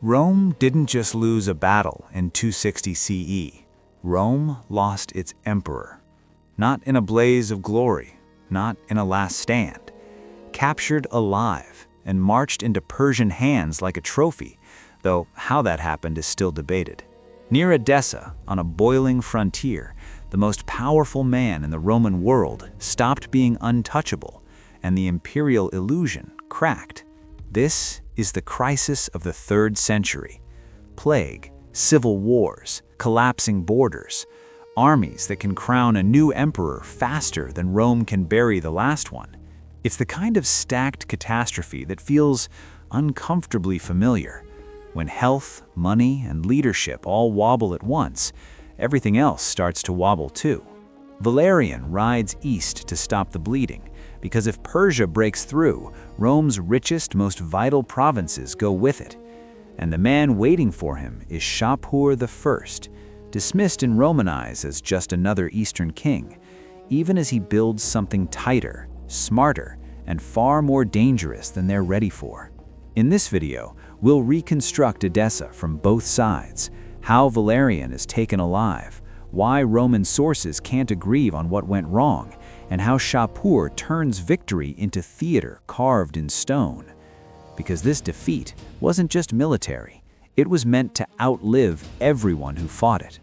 Rome didn't just lose a battle in 260 CE. Rome lost its emperor. Not in a blaze of glory, not in a last stand. Captured alive and marched into Persian hands like a trophy, though how that happened is still debated. Near Edessa, on a boiling frontier, the most powerful man in the Roman world stopped being untouchable, and the imperial illusion cracked. This is the crisis of the 3rd century. Plague, civil wars, collapsing borders, armies that can crown a new emperor faster than Rome can bury the last one. It's the kind of stacked catastrophe that feels uncomfortably familiar. When health, money, and leadership all wobble at once, everything else starts to wobble too. Valerian rides east to stop the bleeding, because if Persia breaks through, Rome's richest, most vital provinces go with it. And the man waiting for him is Shapur I, dismissed in Roman eyes as just another Eastern king, even as he builds something tighter, smarter, and far more dangerous than they're ready for. In this video, we'll reconstruct Edessa from both sides, how Valerian is taken alive, why Roman sources can't agree on what went wrong, and how Shapur turns victory into theater carved in stone. Because this defeat wasn't just military, it was meant to outlive everyone who fought it.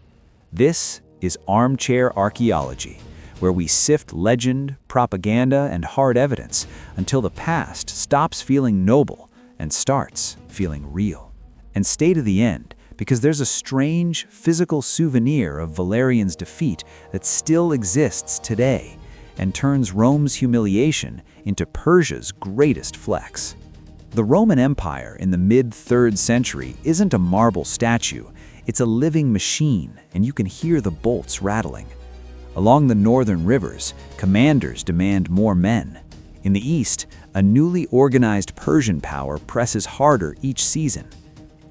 This is Armchair Archaeology, where we sift legend, propaganda, and hard evidence until the past stops feeling noble and starts feeling real. And stay to the end, because there's a strange, physical souvenir of Valerian's defeat that still exists today and turns Rome's humiliation into Persia's greatest flex. The Roman Empire in the mid-3rd century isn't a marble statue, it's a living machine, and you can hear the bolts rattling. Along the northern rivers, commanders demand more men. In the east, a newly organized Persian power presses harder each season.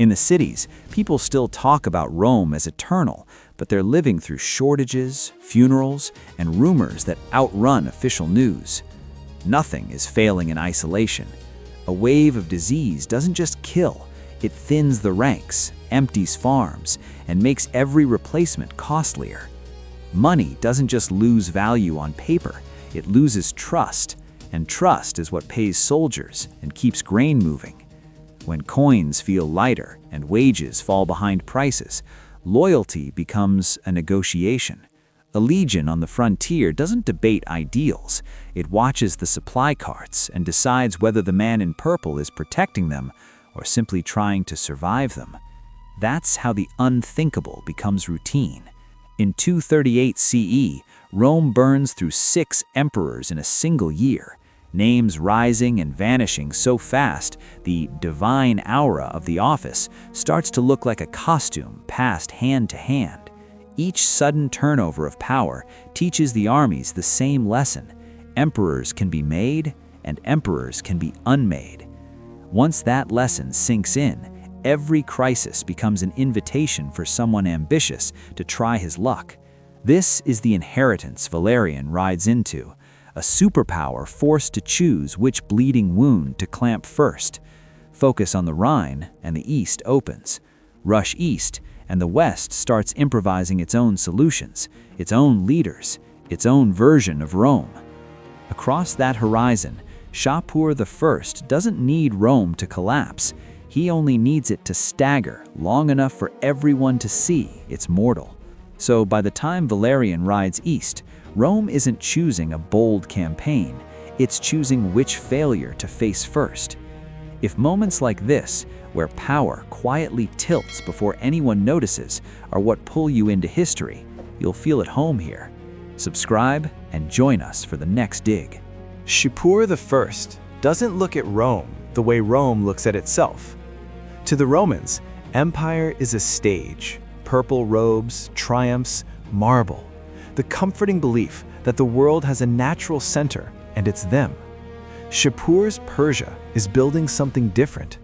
In the cities, people still talk about Rome as eternal, but they're living through shortages, funerals, and rumors that outrun official news. Nothing is failing in isolation. A wave of disease doesn't just kill, it thins the ranks, empties farms, and makes every replacement costlier. Money doesn't just lose value on paper, it loses trust, and trust is what pays soldiers and keeps grain moving. When coins feel lighter and wages fall behind prices, loyalty becomes a negotiation. A legion on the frontier doesn't debate ideals, it watches the supply carts and decides whether the man in purple is protecting them or simply trying to survive them. That's how the unthinkable becomes routine. In 238 CE, Rome burns through 6 emperors in a single year, names rising and vanishing so fast the divine aura of the office starts to look like a costume passed hand to hand. Each sudden turnover of power teaches the armies the same lesson: emperors can be made and emperors can be unmade. Once that lesson sinks in, every crisis becomes an invitation for someone ambitious to try his luck. This is the inheritance Valerian rides into, a superpower forced to choose which bleeding wound to clamp first. Focus on the Rhine, and the East opens. Rush east, and the West starts improvising its own solutions, its own leaders, its own version of Rome. Across that horizon, Shapur I doesn't need Rome to collapse. He only needs it to stagger long enough for everyone to see it's mortal. So by the time Valerian rides east, Rome isn't choosing a bold campaign, it's choosing which failure to face first. If moments like this, where power quietly tilts before anyone notices, are what pull you into history, you'll feel at home here. Subscribe and join us for the next dig. Shapur I doesn't look at Rome the way Rome looks at itself. To the Romans, empire is a stage, purple robes, triumphs, marble. The comforting belief that the world has a natural center and it's them. Shapur's Persia is building something different,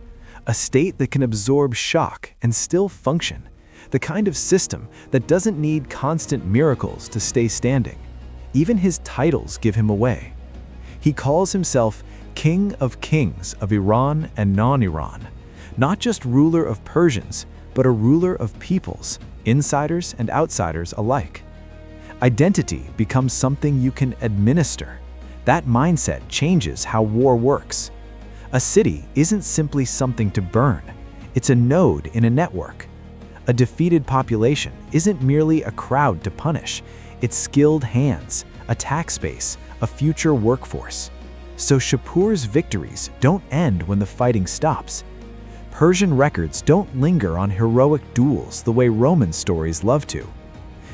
a state that can absorb shock and still function, the kind of system that doesn't need constant miracles to stay standing. Even his titles give him away. He calls himself King of Kings of Iran and non-Iran, not just ruler of Persians, but a ruler of peoples, insiders and outsiders alike. Identity becomes something you can administer. That mindset changes how war works. A city isn't simply something to burn, it's a node in a network. A defeated population isn't merely a crowd to punish, it's skilled hands, a tax base, a future workforce. So Shapur's victories don't end when the fighting stops. Persian records don't linger on heroic duels the way Roman stories love to.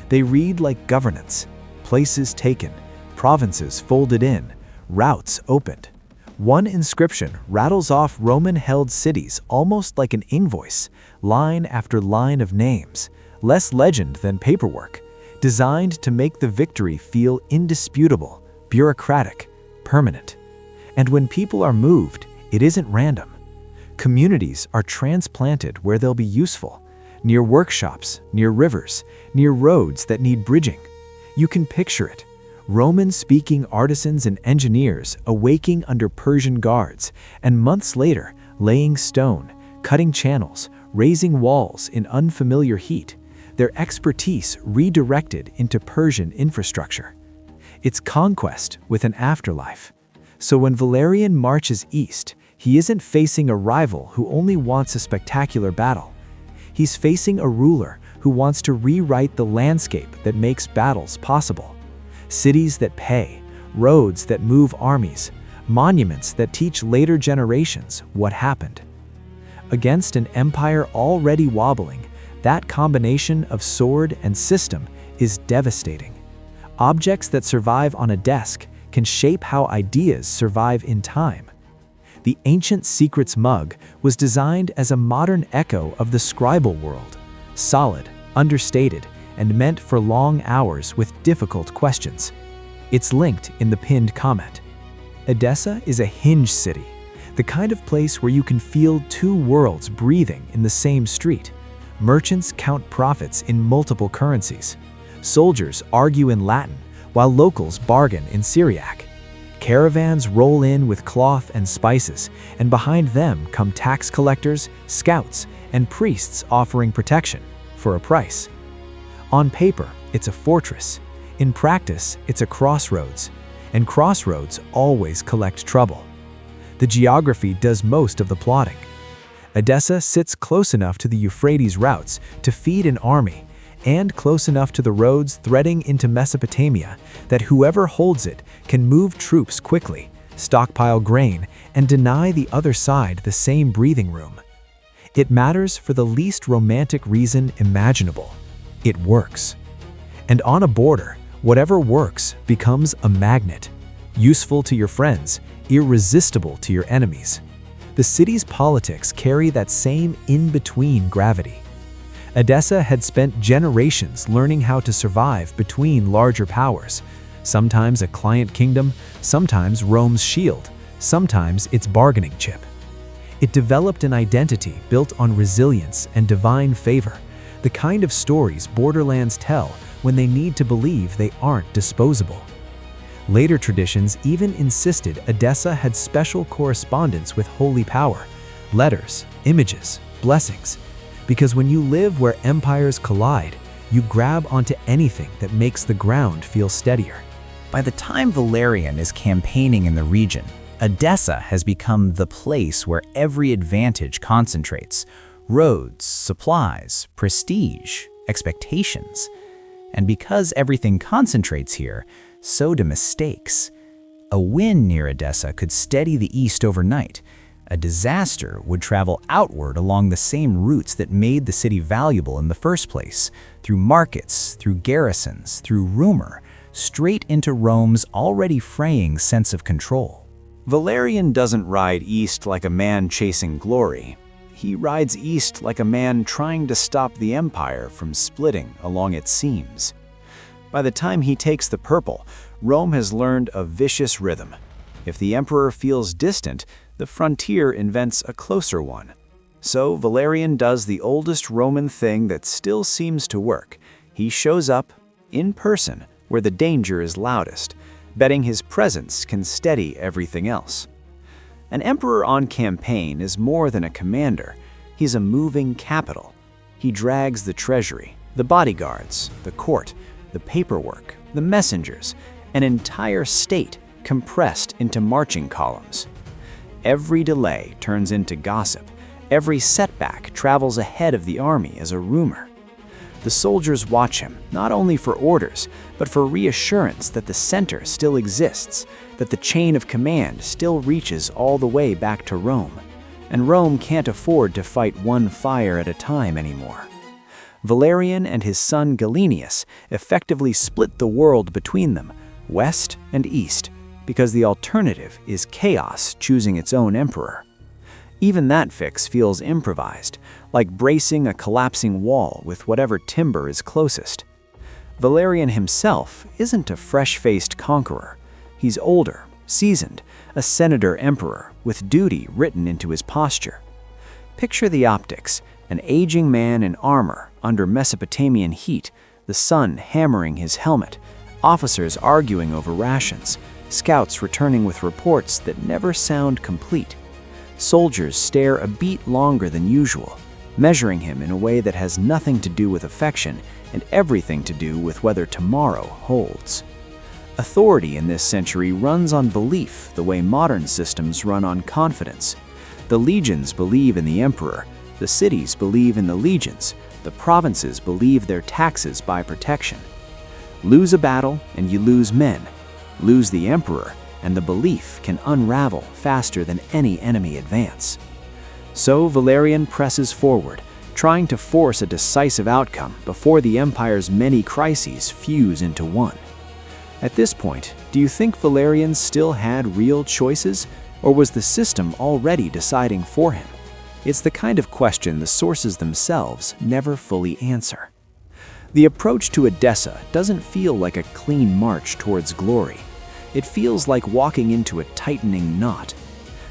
They read like governance, places taken, provinces folded in, routes opened. One inscription rattles off Roman-held cities almost like an invoice, line after line of names, less legend than paperwork, designed to make the victory feel indisputable, bureaucratic, permanent. And when people are moved, it isn't random. Communities are transplanted where they'll be useful, near workshops, near rivers, near roads that need bridging. You can picture it. Roman-speaking artisans and engineers awaking under Persian guards, and months later, laying stone, cutting channels, raising walls in unfamiliar heat, their expertise redirected into Persian infrastructure. It's conquest with an afterlife. So when Valerian marches east, he isn't facing a rival who only wants a spectacular battle. He's facing a ruler who wants to rewrite the landscape that makes battles possible. Cities that pay, roads that move armies, monuments that teach later generations what happened. Against an empire already wobbling, that combination of sword and system is devastating. Objects that survive on a desk can shape how ideas survive in time. The ancient secrets mug was designed as a modern echo of the scribal world, solid, understated, and meant for long hours with difficult questions. It's linked in the pinned comment. Edessa is a hinge city, the kind of place where you can feel two worlds breathing in the same street. Merchants count profits in multiple currencies. Soldiers argue in Latin, while locals bargain in Syriac. Caravans roll in with cloth and spices, and behind them come tax collectors, scouts, and priests offering protection for a price. On paper, it's a fortress. In practice, it's a crossroads, and crossroads always collect trouble. The geography does most of the plotting. Edessa sits close enough to the Euphrates routes to feed an army, and close enough to the roads threading into Mesopotamia that whoever holds it can move troops quickly, stockpile grain, and deny the other side the same breathing room. It matters for the least romantic reason imaginable. It works. And on a border, whatever works becomes a magnet, useful to your friends, irresistible to your enemies. The city's politics carry that same in-between gravity. Edessa had spent generations learning how to survive between larger powers, sometimes a client kingdom, sometimes Rome's shield, sometimes its bargaining chip. It developed an identity built on resilience and divine favor, the kind of stories borderlands tell when they need to believe they aren't disposable. Later traditions even insisted Edessa had special correspondence with holy power, letters, images, blessings, because when you live where empires collide, you grab onto anything that makes the ground feel steadier. By the time Valerian is campaigning in the region, Edessa has become the place where every advantage concentrates: roads, supplies, prestige, expectations. And because everything concentrates here, so do mistakes. A win near Edessa could steady the east overnight. A disaster would travel outward along the same routes that made the city valuable in the first place, through markets, through garrisons, through rumor, straight into Rome's already fraying sense of control. Valerian doesn't ride east like a man chasing glory. He rides east like a man trying to stop the empire from splitting along its seams. By the time he takes the purple, Rome has learned a vicious rhythm. If the emperor feels distant, the frontier invents a closer one. So Valerian does the oldest Roman thing that still seems to work. He shows up in person where the danger is loudest, betting his presence can steady everything else. An emperor on campaign is more than a commander. He's a moving capital. He drags the treasury, the bodyguards, the court, the paperwork, the messengers, an entire state compressed into marching columns. Every delay turns into gossip. Every setback travels ahead of the army as a rumor. The soldiers watch him, not only for orders, but for reassurance that the center still exists, that the chain of command still reaches all the way back to Rome, and Rome can't afford to fight one fire at a time anymore. Valerian and his son Galenius effectively split the world between them, west and east, because the alternative is chaos choosing its own emperor. Even that fix feels improvised, like bracing a collapsing wall with whatever timber is closest. Valerian himself isn't a fresh-faced conqueror. He's older, seasoned, a senator-emperor with duty written into his posture. Picture the optics: an aging man in armor under Mesopotamian heat, the sun hammering his helmet, officers arguing over rations, scouts returning with reports that never sound complete. Soldiers stare a beat longer than usual, measuring him in a way that has nothing to do with affection and everything to do with whether tomorrow holds. Authority in this century runs on belief the way modern systems run on confidence. The legions believe in the emperor, the cities believe in the legions, the provinces believe their taxes buy protection. Lose a battle and you lose men. Lose the emperor and the belief can unravel faster than any enemy advance. So Valerian presses forward, trying to force a decisive outcome before the empire's many crises fuse into one. At this point, do you think Valerian still had real choices, or was the system already deciding for him? It's the kind of question the sources themselves never fully answer. The approach to Edessa doesn't feel like a clean march towards glory. It feels like walking into a tightening knot.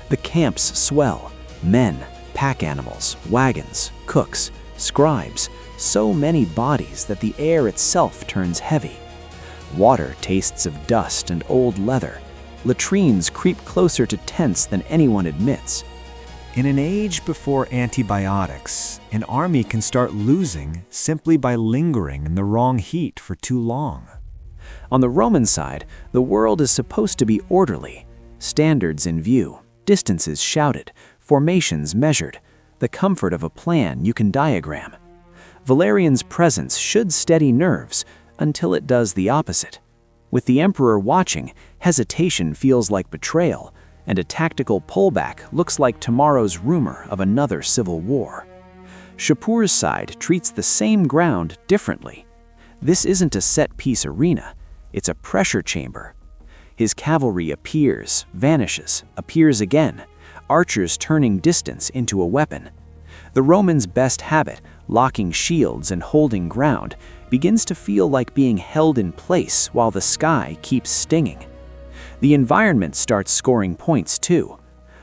The camps swell: men, pack animals, wagons, cooks, scribes, so many bodies that the air itself turns heavy. Water tastes of dust and old leather. Latrines creep closer to tents than anyone admits. In an age before antibiotics, an army can start losing simply by lingering in the wrong heat for too long. On the Roman side, the world is supposed to be orderly. Standards in view, distances shouted, formations measured, the comfort of a plan you can diagram. Valerian's presence should steady nerves until it does the opposite. With the emperor watching, hesitation feels like betrayal, and a tactical pullback looks like tomorrow's rumor of another civil war. Shapur's side treats the same ground differently. This isn't a set-piece arena, it's a pressure chamber. His cavalry appears, vanishes, appears again, archers turning distance into a weapon. The Romans' best habit, locking shields and holding ground, begins to feel like being held in place while the sky keeps stinging. The environment starts scoring points too.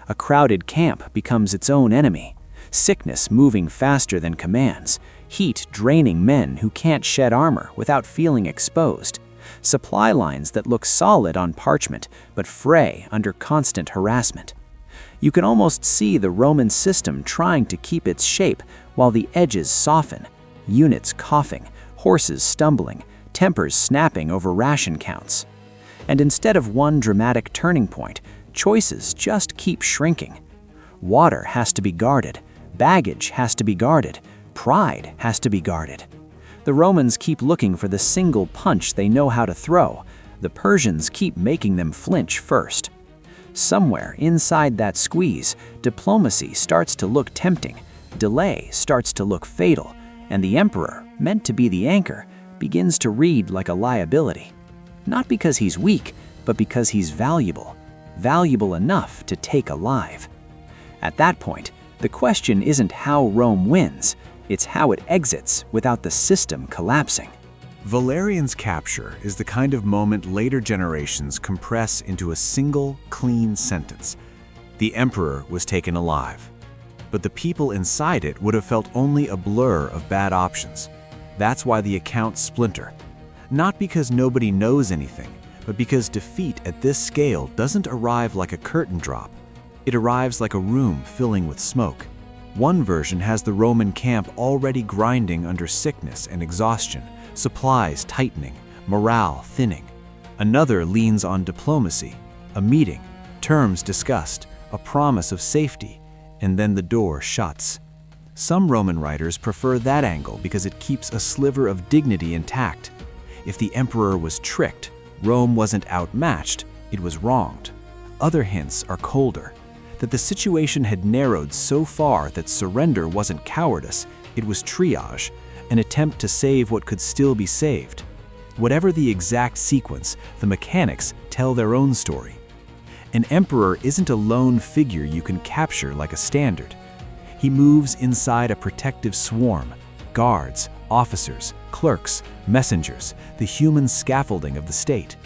A crowded camp becomes its own enemy, sickness moving faster than commands, heat draining men who can't shed armor without feeling exposed, supply lines that look solid on parchment but fray under constant harassment. You can almost see the Roman system trying to keep its shape while the edges soften, units coughing, horses stumbling, tempers snapping over ration counts. And instead of one dramatic turning point, choices just keep shrinking. Water has to be guarded, baggage has to be guarded, pride has to be guarded. The Romans keep looking for the single punch they know how to throw. The Persians keep making them flinch first. Somewhere inside that squeeze, diplomacy starts to look tempting, delay starts to look fatal, and the emperor, meant to be the anchor, begins to read like a liability. Not because he's weak, but because he's valuable enough to take alive. At that point, the question isn't how Rome wins, it's how it exits without the system collapsing. Valerian's capture is the kind of moment later generations compress into a single, clean sentence. The emperor was taken alive. But the people inside it would have felt only a blur of bad options. That's why the accounts splinter. Not because nobody knows anything, but because defeat at this scale doesn't arrive like a curtain drop. It arrives like a room filling with smoke. One version has the Roman camp already grinding under sickness and exhaustion, supplies tightening, morale thinning. Another leans on diplomacy, a meeting, terms discussed, a promise of safety, and then the door shuts. Some Roman writers prefer that angle because it keeps a sliver of dignity intact. If the emperor was tricked, Rome wasn't outmatched, it was wronged. Other hints are colder, that the situation had narrowed so far that surrender wasn't cowardice, it was triage, an attempt to save what could still be saved. Whatever the exact sequence, the mechanics tell their own story. An emperor isn't a lone figure you can capture like a standard. He moves inside a protective swarm, guards, officers, clerks, messengers, the human scaffolding of the state.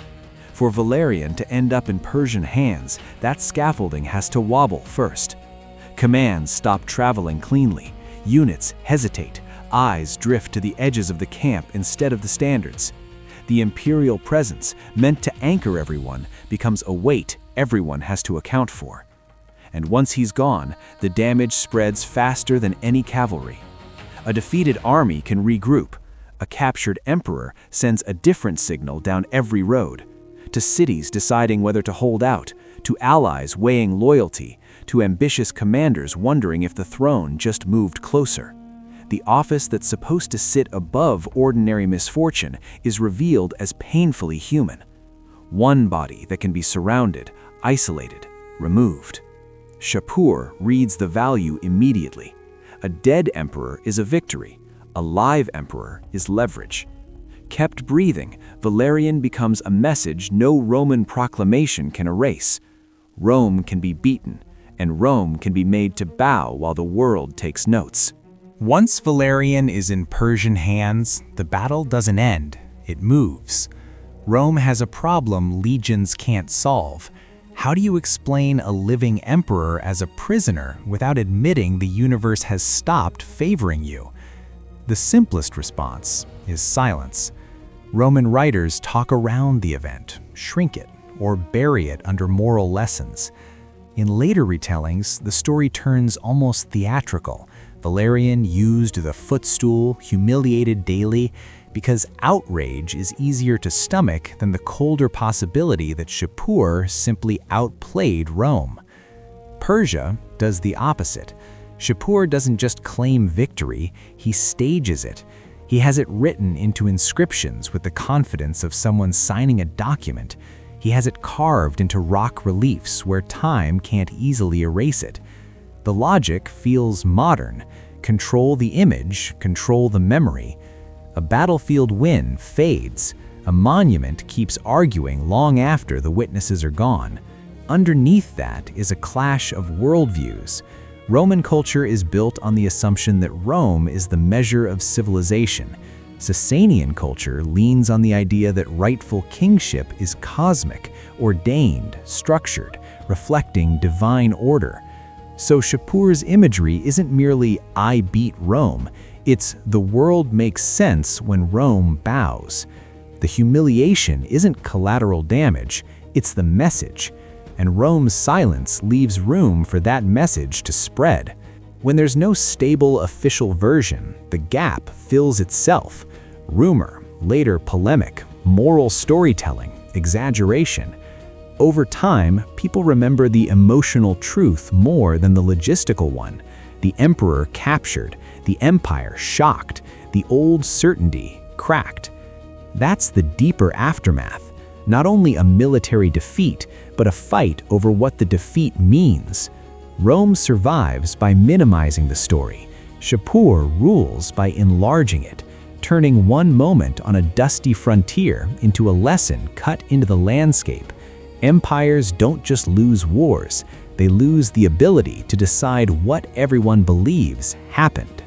For Valerian to end up in Persian hands, that scaffolding has to wobble first. Commands stop traveling cleanly, units hesitate, eyes drift to the edges of the camp instead of the standards. The imperial presence, meant to anchor everyone, becomes a weight everyone has to account for. And once he's gone, the damage spreads faster than any cavalry. A defeated army can regroup. A captured emperor sends a different signal down every road. To cities deciding whether to hold out, to allies weighing loyalty, to ambitious commanders wondering if the throne just moved closer. The office that's supposed to sit above ordinary misfortune is revealed as painfully human. One body that can be surrounded, isolated, removed. Shapur reads the value immediately. A dead emperor is a victory. A live emperor is leverage. Kept breathing, Valerian becomes a message no Roman proclamation can erase. Rome can be beaten, and Rome can be made to bow while the world takes notes. Once Valerian is in Persian hands, the battle doesn't end, it moves. Rome has a problem legions can't solve. How do you explain a living emperor as a prisoner without admitting the universe has stopped favoring you? The simplest response is silence. Roman writers talk around the event, shrink it, or bury it under moral lessons. In later retellings, the story turns almost theatrical. Valerian used the footstool, humiliated daily, because outrage is easier to stomach than the colder possibility that Shapur simply outplayed Rome. Persia does the opposite. Shapur doesn't just claim victory, he stages it. He has it written into inscriptions with the confidence of someone signing a document. He has it carved into rock reliefs where time can't easily erase it. The logic feels modern. Control the image, control the memory. A battlefield win fades. A monument keeps arguing long after the witnesses are gone. Underneath that is a clash of worldviews. Roman culture is built on the assumption that Rome is the measure of civilization. Sasanian culture leans on the idea that rightful kingship is cosmic, ordained, structured, reflecting divine order. So Shapur's imagery isn't merely "I beat Rome," it's "the world makes sense when Rome bows." The humiliation isn't collateral damage, it's the message. And Rome's silence leaves room for that message to spread. When there's no stable official version, the gap fills itself. Rumor, later polemic, moral storytelling, exaggeration. Over time, people remember the emotional truth more than the logistical one. The emperor captured, the empire shocked, the old certainty cracked. That's the deeper aftermath. Not only a military defeat, but a fight over what the defeat means. Rome survives by minimizing the story. Shapur rules by enlarging it, turning one moment on a dusty frontier into a lesson cut into the landscape. Empires don't just lose wars, they lose the ability to decide what everyone believes happened.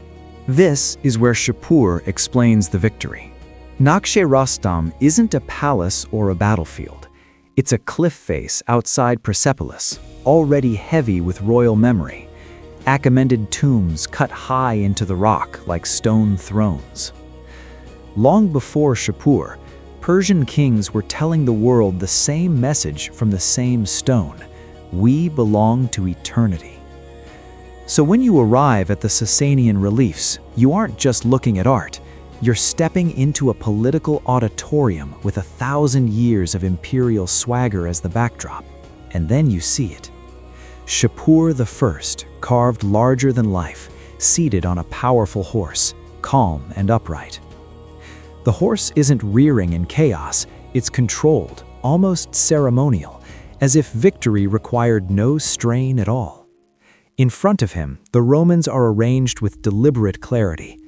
This is where Shapur explains the victory. Naqsh-e Rostam isn't a palace or a battlefield. It's a cliff face outside Persepolis, already heavy with royal memory. Achaemenid tombs cut high into the rock like stone thrones. Long before Shapur, Persian kings were telling the world the same message from the same stone: we belong to eternity. So when you arrive at the Sasanian reliefs, you aren't just looking at art. You're stepping into a political auditorium with 1,000 years of imperial swagger as the backdrop. And then you see it. Shapur I, carved larger than life, seated on a powerful horse, calm and upright. The horse isn't rearing in chaos, it's controlled, almost ceremonial, as if victory required no strain at all. In front of him, the Romans are arranged with deliberate clarity.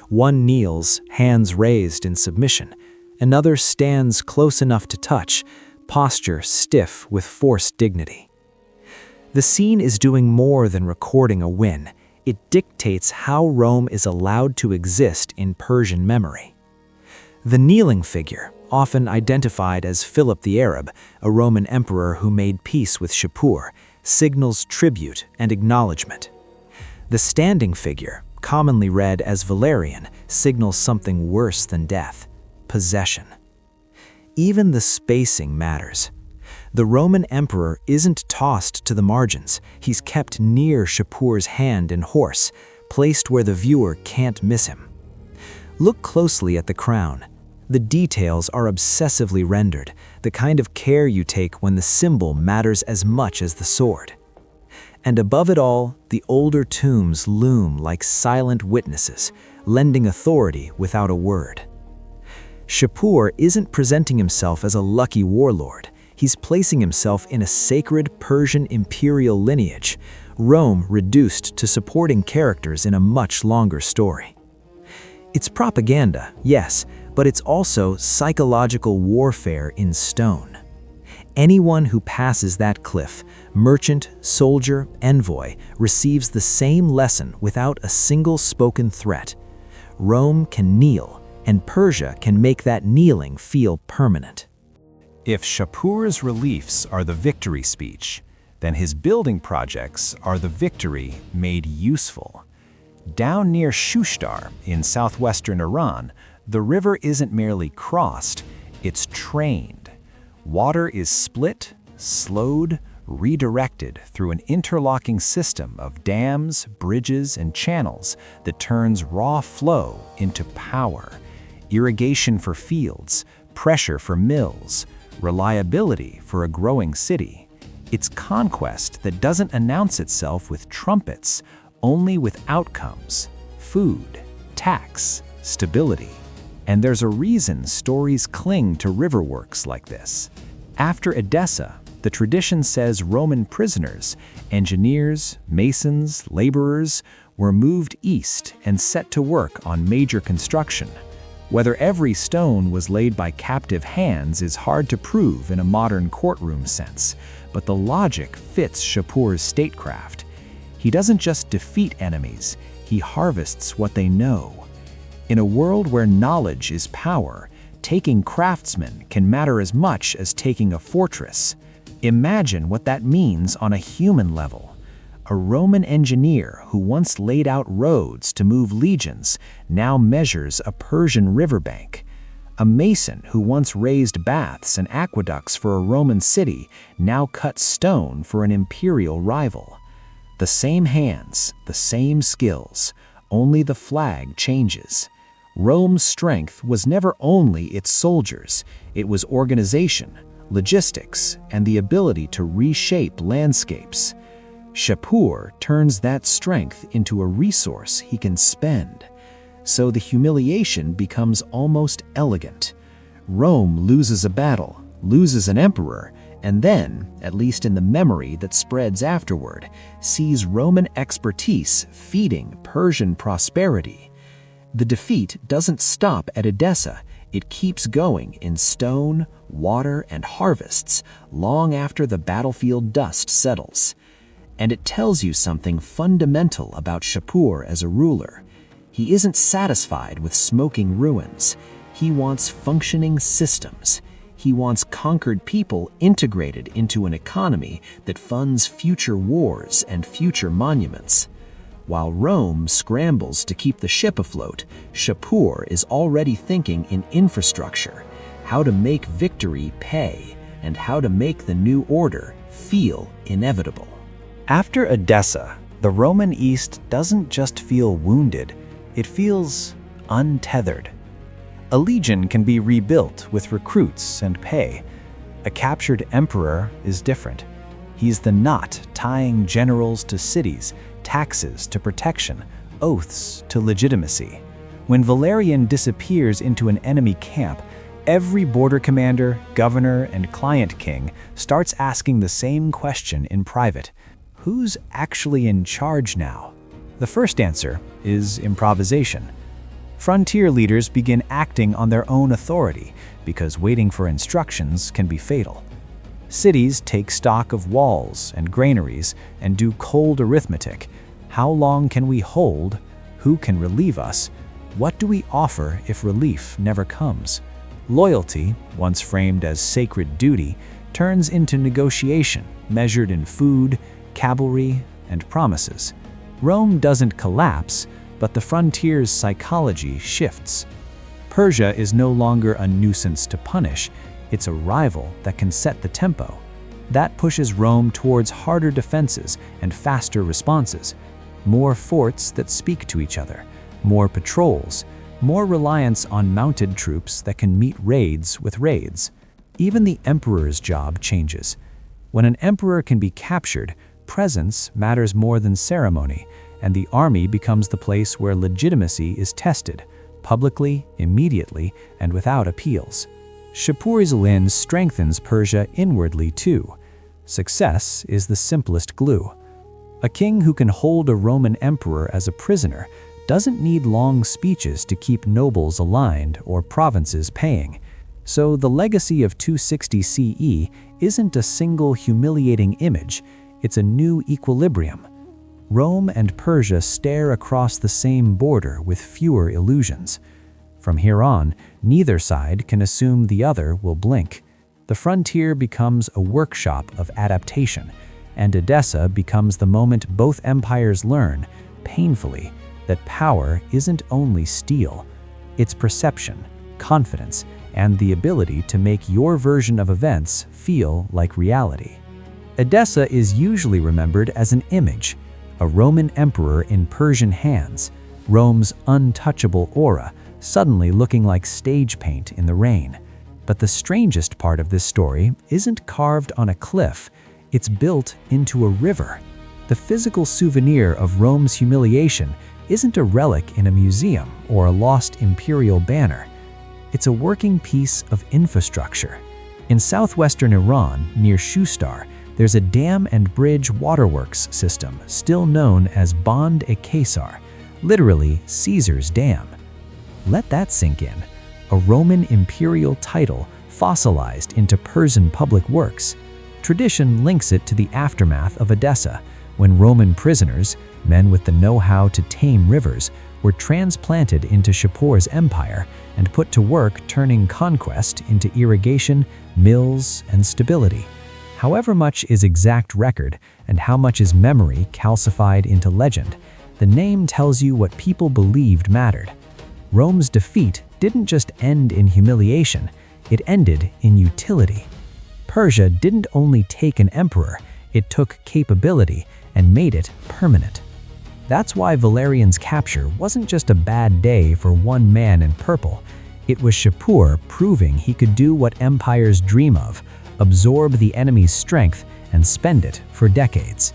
One kneels, hands raised in submission. Another stands close enough to touch, posture stiff with forced dignity. The scene is doing more than recording a win. It dictates how Rome is allowed to exist in Persian memory. The kneeling figure, often identified as Philip the Arab, a Roman emperor who made peace with Shapur, signals tribute and acknowledgement. The standing figure, commonly read as Valerian, signals something worse than death: possession. Even the spacing matters. The Roman emperor isn't tossed to the margins. He's kept near Shapur's hand and horse, placed where the viewer can't miss him. Look closely at the crown. The details are obsessively rendered, the kind of care you take when the symbol matters as much as the sword. And above it all, the older tombs loom like silent witnesses, lending authority without a word. Shapur isn't presenting himself as a lucky warlord. He's placing himself in a sacred Persian imperial lineage, Rome reduced to supporting characters in a much longer story. It's propaganda, yes, but it's also psychological warfare in stone. Anyone who passes that cliff, merchant, soldier, envoy, receives the same lesson without a single spoken threat. Rome can kneel, and Persia can make that kneeling feel permanent. If Shapur's reliefs are the victory speech, then his building projects are the victory made useful. Down near Shushtar in southwestern Iran, the river isn't merely crossed, it's trained. Water is split, slowed, redirected through an interlocking system of dams, bridges, and channels that turns raw flow into power. Irrigation for fields, pressure for mills, reliability for a growing city. It's conquest that doesn't announce itself with trumpets, only with outcomes: food, tax, stability. And there's a reason stories cling to riverworks like this. After Edessa, the tradition says Roman prisoners, engineers, masons, laborers, were moved east and set to work on major construction. Whether every stone was laid by captive hands is hard to prove in a modern courtroom sense, but the logic fits Shapur's statecraft. He doesn't just defeat enemies, he harvests what they know. In a world where knowledge is power, taking craftsmen can matter as much as taking a fortress. Imagine what that means on a human level. A Roman engineer who once laid out roads to move legions now measures a Persian riverbank. A mason who once raised baths and aqueducts for a Roman city now cuts stone for an imperial rival. The same hands, the same skills, only the flag changes. Rome's strength was never only its soldiers, it was organization, logistics, and the ability to reshape landscapes. Shapur turns that strength into a resource he can spend. So the humiliation becomes almost elegant. Rome loses a battle, loses an emperor, and then, at least in the memory that spreads afterward, sees Roman expertise feeding Persian prosperity. The defeat doesn't stop at Edessa, it keeps going in stone, water, and harvests long after the battlefield dust settles. And it tells you something fundamental about Shapur as a ruler. He isn't satisfied with smoking ruins. He wants functioning systems. He wants conquered people integrated into an economy that funds future wars and future monuments. While Rome scrambles to keep the ship afloat, Shapur is already thinking in infrastructure, how to make victory pay, and how to make the new order feel inevitable. After Edessa, The Roman East doesn't just feel wounded, it feels untethered. A legion can be rebuilt with recruits and pay. A captured emperor is different. He's the knot tying generals to cities, taxes to protection, oaths to legitimacy. When Valerian disappears into an enemy camp, every border commander, governor, and client king starts asking the same question in private: who's actually in charge now? The first answer is improvisation. Frontier leaders begin acting on their own authority because waiting for instructions can be fatal. Cities take stock of walls and granaries and do cold arithmetic. How long can we hold? Who can relieve us? What do we offer if relief never comes? Loyalty, once framed as sacred duty, turns into negotiation measured in food, cavalry, and promises. Rome doesn't collapse, but the frontier's psychology shifts. Persia is no longer a nuisance to punish, it's a rival that can set the tempo. That pushes Rome towards harder defenses and faster responses, more forts that speak to each other, more patrols, more reliance on mounted troops that can meet raids with raids. Even the emperor's job changes. When an emperor can be captured, presence matters more than ceremony, and the army becomes the place where legitimacy is tested, publicly, immediately, and without appeals. Shapur I strengthens Persia inwardly too. Success is the simplest glue. A king who can hold a Roman emperor as a prisoner doesn't need long speeches to keep nobles aligned or provinces paying. So the legacy of 260 CE isn't a single humiliating image, it's a new equilibrium. Rome and Persia stare across the same border with fewer illusions. From here on, neither side can assume the other will blink. The frontier becomes a workshop of adaptation, and Edessa becomes the moment both empires learn, painfully, that power isn't only steel. It's perception, confidence, and the ability to make your version of events feel like reality. Edessa is usually remembered as an image, a Roman emperor in Persian hands, Rome's untouchable aura suddenly looking like stage paint in the rain. But the strangest part of this story isn't carved on a cliff, it's built into a river. The physical souvenir of Rome's humiliation isn't a relic in a museum or a lost imperial banner. It's a working piece of infrastructure. In southwestern Iran, near Shustar, there's a dam and bridge waterworks system still known as Band-e-Caesar, literally Caesar's Dam. Let that sink in. A Roman imperial title fossilized into Persian public works. Tradition links it to the aftermath of Edessa, when Roman prisoners, men with the know-how to tame rivers, were transplanted into Shapur's empire and put to work turning conquest into irrigation, mills, and stability. However much is exact record and how much is memory calcified into legend, the name tells you what people believed mattered. Rome's defeat didn't just end in humiliation, it ended in utility. Persia didn't only take an emperor, it took capability and made it permanent. That's why Valerian's capture wasn't just a bad day for one man in purple. It was Shapur proving he could do what empires dream of, absorb the enemy's strength and spend it for decades.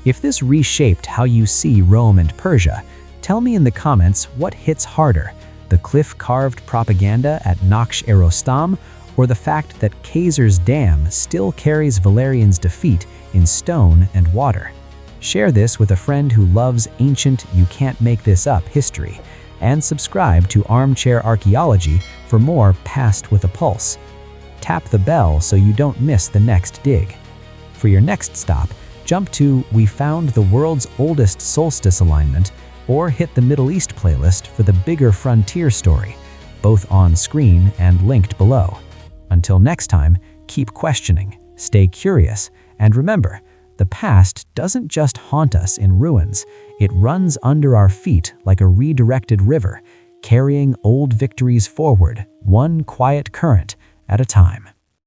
If this reshaped how you see Rome and Persia, tell me in the comments what hits harder, the cliff-carved propaganda at Naqsh-e Rostam, or the fact that Caesar's dam still carries Valerian's defeat in stone and water. Share this with a friend who loves ancient, you-can't-make-this-up history, and subscribe to Armchair Archaeology for more Past with a Pulse. Tap the bell so you don't miss the next dig. For your next stop, jump to We Found the World's Oldest Solstice Alignment, or hit the Middle East playlist for the bigger frontier story, both on screen and linked below. Until next time, keep questioning, stay curious, and remember, the past doesn't just haunt us in ruins, it runs under our feet like a redirected river, carrying old victories forward, one quiet current at a time.